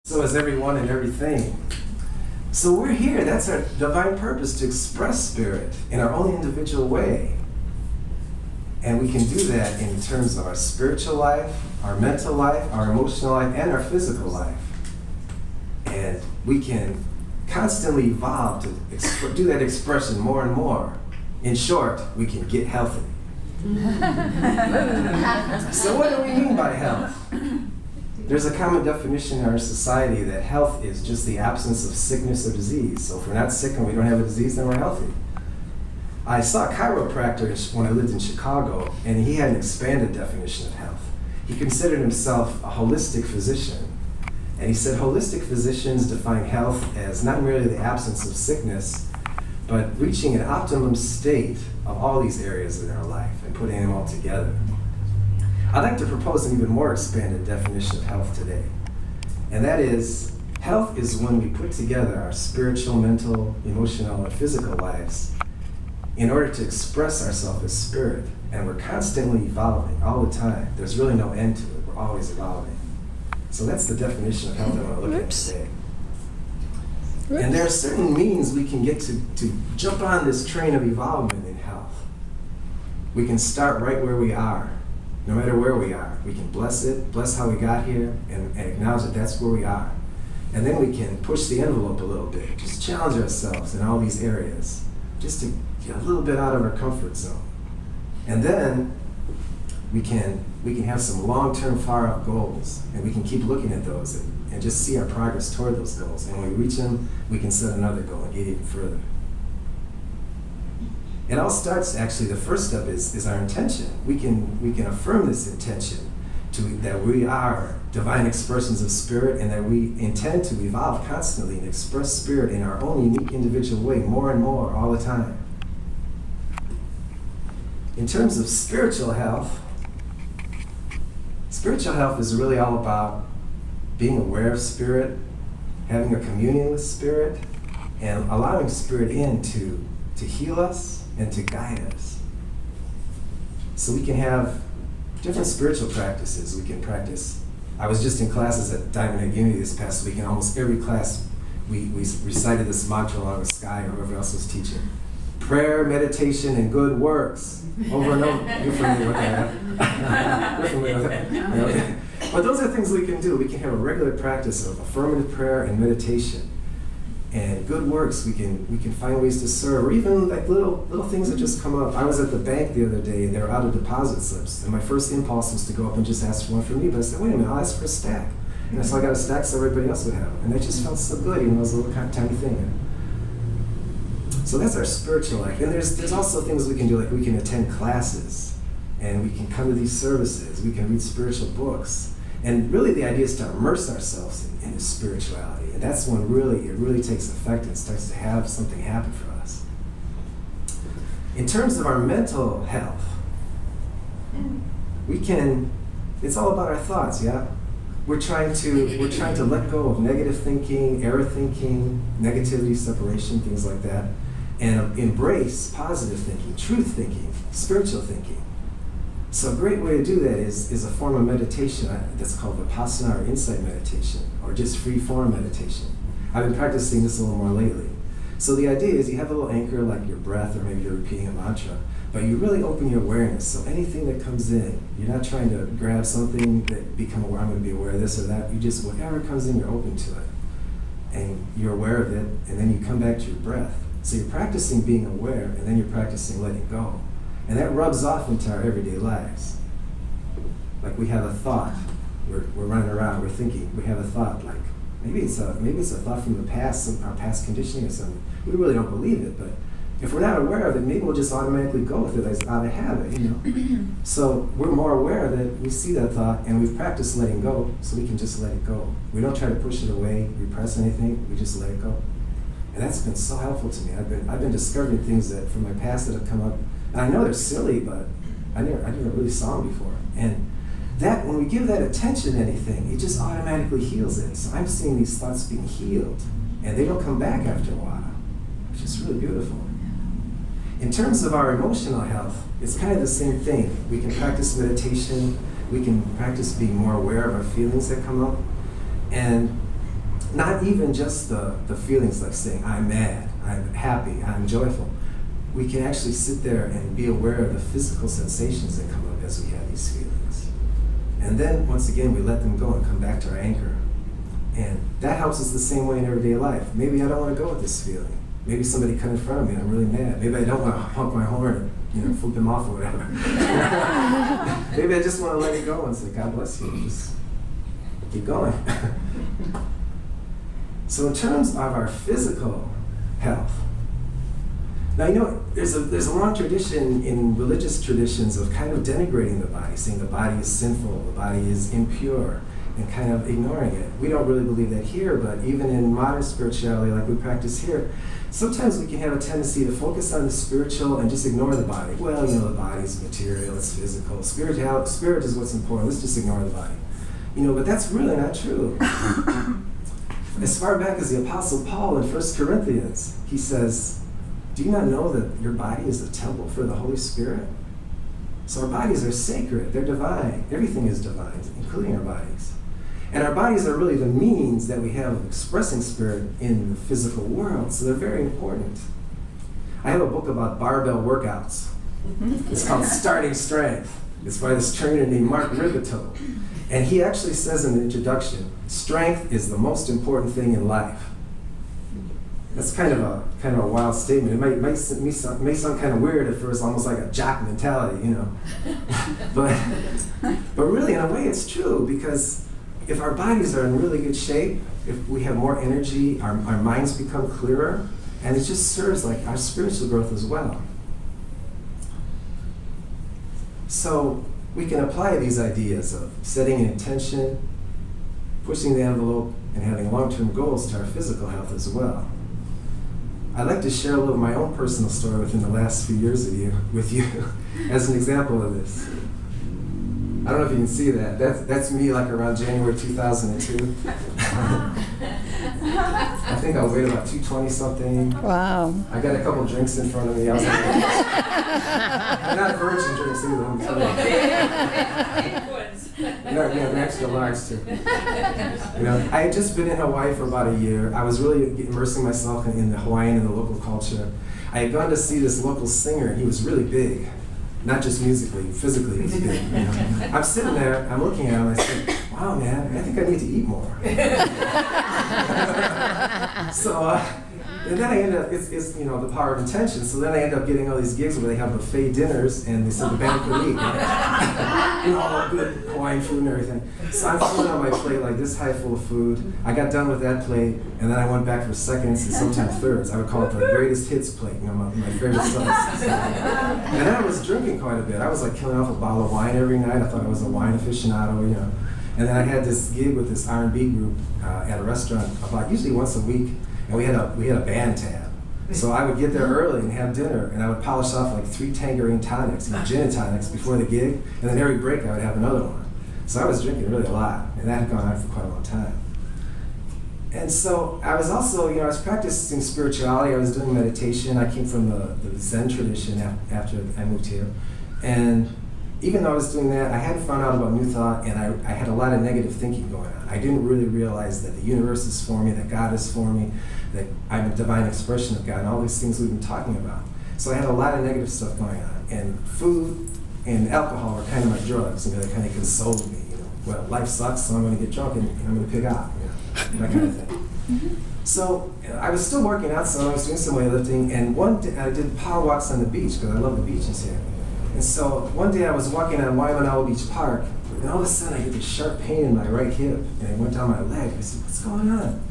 So is everyone and everything. So we're here. That's our divine purpose, to express spirit in our own individual way. And we can do that in terms of our spiritual life, our mental life, our emotional life, and our physical life. And we can constantly evolve to do that expression more and more. In short, we can get healthy. So what do we mean by health? There's a common definition in our society that health is just the absence of sickness or disease. So if we're not sick and we don't have a disease, then we're healthy. I saw a chiropractor when I lived in Chicago, and he had an expanded definition of health. He considered himself a holistic physician. And he said holistic physicians define health as not merely the absence of sickness, but reaching an optimum state of all these areas in our life and putting them all together. I'd like to propose an even more expanded definition of health today. And that is, health is when we put together our spiritual, mental, emotional, and physical lives in order to express ourselves as spirit. And we're constantly evolving all the time. There's really no end to it. We're always evolving. So that's the definition of health I want to look at today. And there are certain means we can get to jump on this train of evolvement in health. We can start right where we are. No matter where we are, we can bless it, bless how we got here, and acknowledge that that's where we are. And then we can push the envelope a little bit, just challenge ourselves in all these areas, just to get a little bit out of our comfort zone. And then we can have some long-term far-out goals, and we can keep looking at those and just see our progress toward those goals. And when we reach them, we can set another goal and get even further. It all starts, actually, the first step is our intention. We can affirm this intention that we are divine expressions of spirit, and that we intend to evolve constantly and express spirit in our own unique individual way, more and more, all the time. In terms of spiritual health is really all about being aware of spirit, having a communion with spirit, and allowing spirit in to heal us and to guide us. So we can have different spiritual practices. We can practice. I was just in classes at Diamond Egg Unity this past week, and almost every class we recited this mantra along with Sky or whoever else was teaching. Prayer, meditation, and good works. Over and over. You're familiar with that. You're familiar with that. Okay. But those are things we can do. We can have a regular practice of affirmative prayer and meditation. And good works, we can find ways to serve, or even like little things that just come up. I was at the bank the other day, and they were out of deposit slips. And my first impulse was to go up and just ask for one for me. But I said, wait a minute, I'll ask for a stack. And so I got a stack so everybody else would have them. And that just felt so good, even though it was a little kind of tiny thing. So that's our spiritual life. And there's also things we can do, like we can attend classes, and we can come to these services, we can read spiritual books. And really the idea is to immerse ourselves in spirituality. And that's when it really takes effect and starts to have something happen for us. In terms of our mental health, it's all about our thoughts, yeah? We're trying to let go of negative thinking, error thinking, negativity, separation, things like that, and embrace positive thinking, truth thinking, spiritual thinking. So a great way to do that is a form of meditation that's called Vipassana or insight meditation, or just free form meditation. I've been practicing this a little more lately. So the idea is you have a little anchor like your breath, or maybe you're repeating a mantra, but you really open your awareness. So anything that comes in, you're not trying to grab something that become aware, I'm going to be aware of this or that. You just, whatever comes in, you're open to it. And you're aware of it, and then you come back to your breath. So you're practicing being aware, and then you're practicing letting go. And that rubs off into our everyday lives. Like we have a thought, we're running around, we're thinking, we have a thought, like maybe it's a thought from the past, our past conditioning or something. We really don't believe it, but if we're not aware of it, maybe we'll just automatically go with it as out of habit, you know. So we're more aware of it, we see that thought, and we've practiced letting go, so we can just let it go. We don't try to push it away, repress anything, we just let it go. And that's been so helpful to me. I've been discovering things that from my past that have come up. And I know they're silly, but I never really saw them before. And that, when we give that attention to anything, it just automatically heals it. So I'm seeing these thoughts being healed, and they don't come back after a while, which is really beautiful. In terms of our emotional health, it's kind of the same thing. We can practice meditation, we can practice being more aware of our feelings that come up, and Not even just the feelings like saying, I'm mad, I'm happy, I'm joyful. We can actually sit there and be aware of the physical sensations that come up as we have these feelings. And then, once again, we let them go and come back to our anchor. And that helps us the same way in everyday life. Maybe I don't want to go with this feeling. Maybe somebody cut in front of me and I'm really mad. Maybe I don't want to honk my horn and flip him off or whatever. Maybe I just want to let it go and say, God bless you. Just keep going. So in terms of our physical health, now there's a long tradition in religious traditions of kind of denigrating the body, saying the body is sinful, the body is impure, and kind of ignoring it. We don't really believe that here, but even in modern spirituality like we practice here, sometimes we can have a tendency to focus on the spiritual and just ignore the body. Well, the body is material, it's physical. Spirit is what's important. Let's just ignore the body. But that's really not true. As far back as the Apostle Paul in 1 Corinthians, he says, do you not know that your body is a temple for the Holy Spirit? So our bodies are sacred, they're divine. Everything is divine, including our bodies. And our bodies are really the means that we have of expressing spirit in the physical world, so they're very important. I have a book about barbell workouts. It's called Starting Strength. It's by this trainer named Mark Rigoteau. And he actually says in the introduction, strength is the most important thing in life. That's kind of a wild statement. It may sound kind of weird at first, almost like a jock mentality, but really, in a way, it's true, because if our bodies are in really good shape, if we have more energy, our minds become clearer, and it just serves like our spiritual growth as well. So we can apply these ideas of setting an intention, pushing the envelope, and having long-term goals to our physical health as well. I'd like to share a little of my own personal story within the last few years with you as an example of this. I don't know if you can see that. That's me like around January 2002. I think I weighed about 220 something. Wow. I got a couple drinks in front of me. I was like, they're not virgin drinks either, let me tell you. They're extra large too. I had just been in Hawaii for about a year. I was really immersing myself in the Hawaiian and the local culture. I had gone to see this local singer, and he was really big. Not just musically, physically, he was big. I'm sitting there, I'm looking at him, and I said, wow, man, I think I need to eat more. And then I ended up, it's the power of intention, so then I ended up getting all these gigs where they have buffet dinners, and they said the band could eat. All good Hawaiian food and everything. So I'm filling on my plate like this high full of food. I got done with that plate, and then I went back for seconds and sometimes thirds. I would call it the greatest hits plate, my favorite songs. And I was drinking quite a bit. I was like killing off a bottle of wine every night. I thought I was a wine aficionado, And then I had this gig with this R&B group at a restaurant about usually once a week, and we had a band tab. So I would get there early and have dinner, and I would polish off like 3 Tangerine tonics, gin and tonics before the gig, and then every break I would have another one. So I was drinking really a lot, and that had gone on for quite a long time. And so I was also, I was practicing spirituality, I was doing meditation. I came from the Zen tradition after I moved here. And even though I was doing that, I hadn't found out about New Thought, and I had a lot of negative thinking going on. I didn't really realize that the universe is for me, that God is for me, that I'm a divine expression of God, and all these things we've been talking about. So I had a lot of negative stuff going on. And food and alcohol were kind of my drugs, they kind of consoled me. Well, life sucks, so I'm going to get drunk and I'm going to pig out, that kind of thing. So I was still working out, so I was doing some weightlifting, and one day I did power walks on the beach, because I love the beaches here. And so one day I was walking on Waimanalo Beach Park, and all of a sudden I get this sharp pain in my right hip, and it went down my leg. I said, what's going on?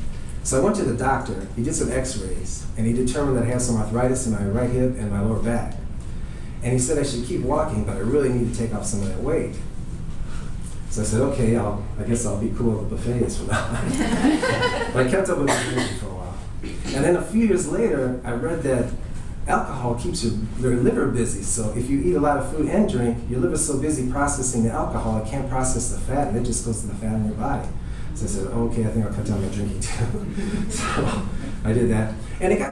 So I went to the doctor, he did some x-rays, and he determined that I have some arthritis in my right hip and my lower back. And he said I should keep walking, but I really need to take off some of that weight. So I said, okay, I guess I'll be cool with buffets from now on. But I kept up with the drinking for a while. And then a few years later, I read that alcohol keeps your liver busy. So if you eat a lot of food and drink, your liver's so busy processing the alcohol, it can't process the fat, and it just goes to the fat in your body. So I said, okay, I think I'll cut down my drinking too. So I did that. And it got